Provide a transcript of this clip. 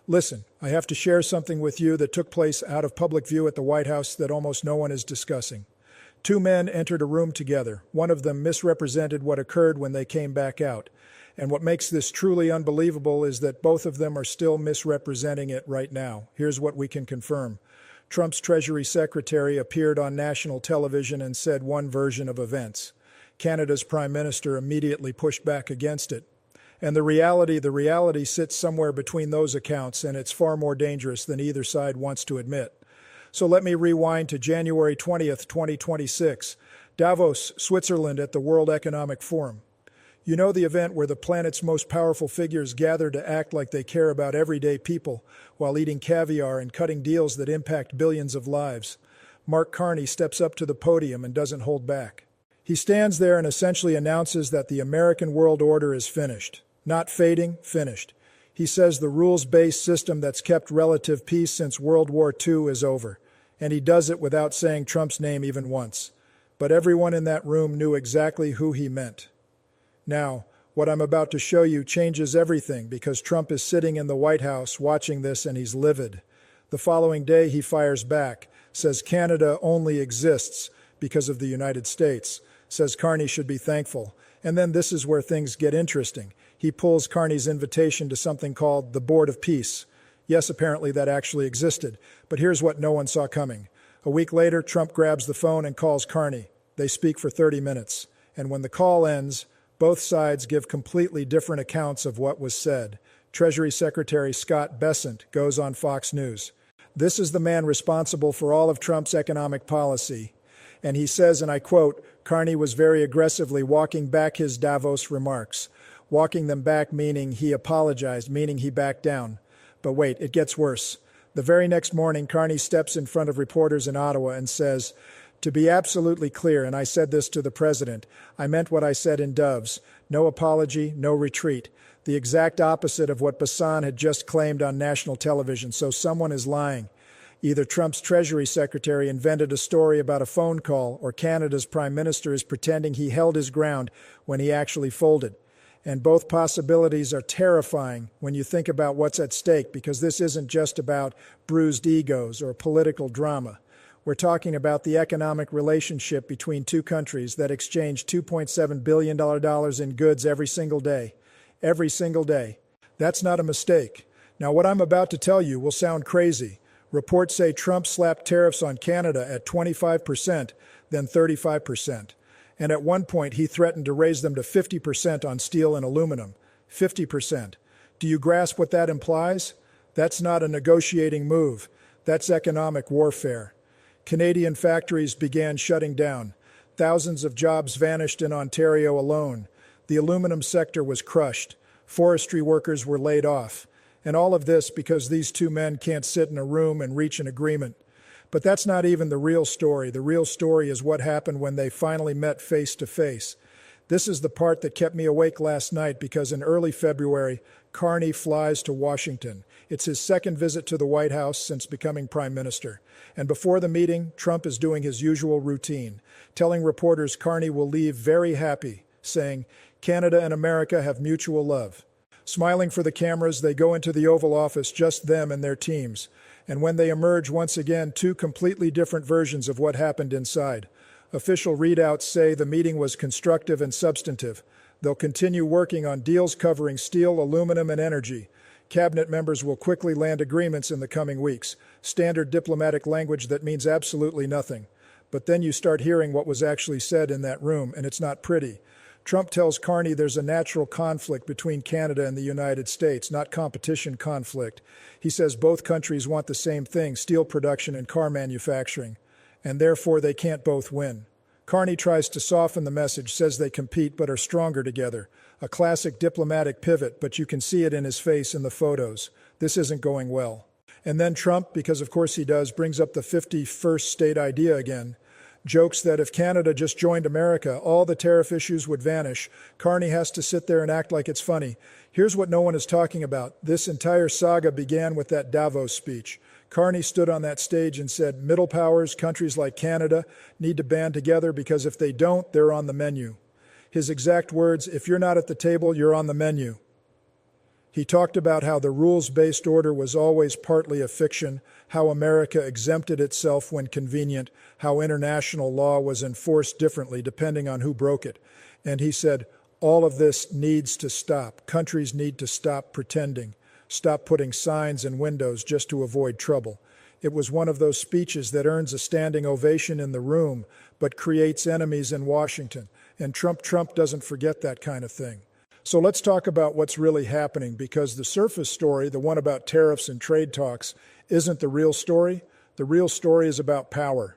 Listen, I have to share something with you that took place out of public view at the White House that almost no one is discussing. Two men entered a room together. One of them misrepresented what occurred when they came back out. And what makes this truly unbelievable is that both of them are still misrepresenting it right now. Here's what we can confirm. Trump's Treasury Secretary appeared on national television and said one version of events. Canada's Prime Minister immediately pushed back against it. And the reality sits somewhere between those accounts, and it's far more dangerous than either side wants to admit. So let me rewind to January 20th, 2026, Davos, Switzerland at the World Economic Forum. You know, the event where the planet's most powerful figures gather to act like they care about everyday people while eating caviar and cutting deals that impact billions of lives. Mark Carney steps up to the podium and doesn't hold back. He stands there and essentially announces that the American world order is finished. Not fading, finished. He says the rules-based system that's kept relative peace since World War II is over. And he does it without saying Trump's name even once. But everyone in that room knew exactly who he meant. Now, what I'm about to show you changes everything because Trump is sitting in the White House watching this and he's livid. The following day he fires back, says Canada only exists because of the United States, says Carney should be thankful. And then this is where things get interesting. He pulls Carney's invitation to something called the Board of Peace. Yes, apparently that actually existed, but here's what no one saw coming. A week later, Trump grabs the phone and calls Carney. They speak for 30 minutes, and when the call ends, both sides give completely different accounts of what was said. Treasury Secretary Scott Bessent goes on Fox News. This is the man responsible for all of Trump's economic policy, and he says, and I quote, Carney was very aggressively walking back his Davos remarks. Walking them back meaning he apologized, meaning he backed down. But wait, it gets worse. The very next morning, Carney steps in front of reporters in Ottawa and says, to be absolutely clear, and I said this to the president, I meant what I said in Doves. No apology, no retreat. The exact opposite of what Bassan had just claimed on national television, so someone is lying. Either Trump's Treasury Secretary invented a story about a phone call, or Canada's Prime Minister is pretending he held his ground when he actually folded. And both possibilities are terrifying when you think about what's at stake, because this isn't just about bruised egos or political drama. We're talking about the economic relationship between two countries that exchange $2.7 billion in goods every single day. Every single day. That's not a mistake. Now, what I'm about to tell you will sound crazy. Reports say Trump slapped tariffs on Canada at 25%, then 35%. And at one point, he threatened to raise them to 50% on steel and aluminum. 50%. Do you grasp what that implies? That's not a negotiating move. That's economic warfare. Canadian factories began shutting down. Thousands of jobs vanished in Ontario alone. The aluminum sector was crushed. Forestry workers were laid off. And all of this because these two men can't sit in a room and reach an agreement. But that's not even the real story. The real story is what happened when they finally met face to face. This is the part that kept me awake last night because in early February, Carney flies to Washington. It's his second visit to the White House since becoming Prime Minister. And before the meeting, Trump is doing his usual routine, telling reporters Carney will leave very happy, saying, Canada and America have mutual love. Smiling for the cameras, they go into the Oval Office, just them and their teams. And when they emerge once again, two completely different versions of what happened inside. Official readouts say the meeting was constructive and substantive. They'll continue working on deals covering steel, aluminum, and energy. Cabinet members will quickly land agreements in the coming weeks. Standard diplomatic language that means absolutely nothing. But then you start hearing what was actually said in that room, and it's not pretty. Trump tells Carney there's a natural conflict between Canada and the United States, not competition conflict. He says both countries want the same thing, steel production and car manufacturing, and therefore they can't both win. Carney tries to soften the message, says they compete but are stronger together. A classic diplomatic pivot, but you can see it in his face in the photos. This isn't going well. And then Trump, because of course he does, brings up the 51st state idea again. Jokes that if Canada just joined America, all the tariff issues would vanish. Carney has to sit there and act like it's funny. Here's what no one is talking about. This entire saga began with that Davos speech. Carney stood on that stage and said, middle powers, countries like Canada, need to band together because if they don't, they're on the menu. His exact words, if you're not at the table, you're on the menu. He talked about how the rules-based order was always partly a fiction, how America exempted itself when convenient, how international law was enforced differently depending on who broke it. And he said, all of this needs to stop. Countries need to stop pretending, stop putting signs in windows just to avoid trouble. It was one of those speeches that earns a standing ovation in the room, but creates enemies in Washington. And Trump doesn't forget that kind of thing. So let's talk about what's really happening, because the surface story, the one about tariffs and trade talks, isn't the real story. The real story is about power.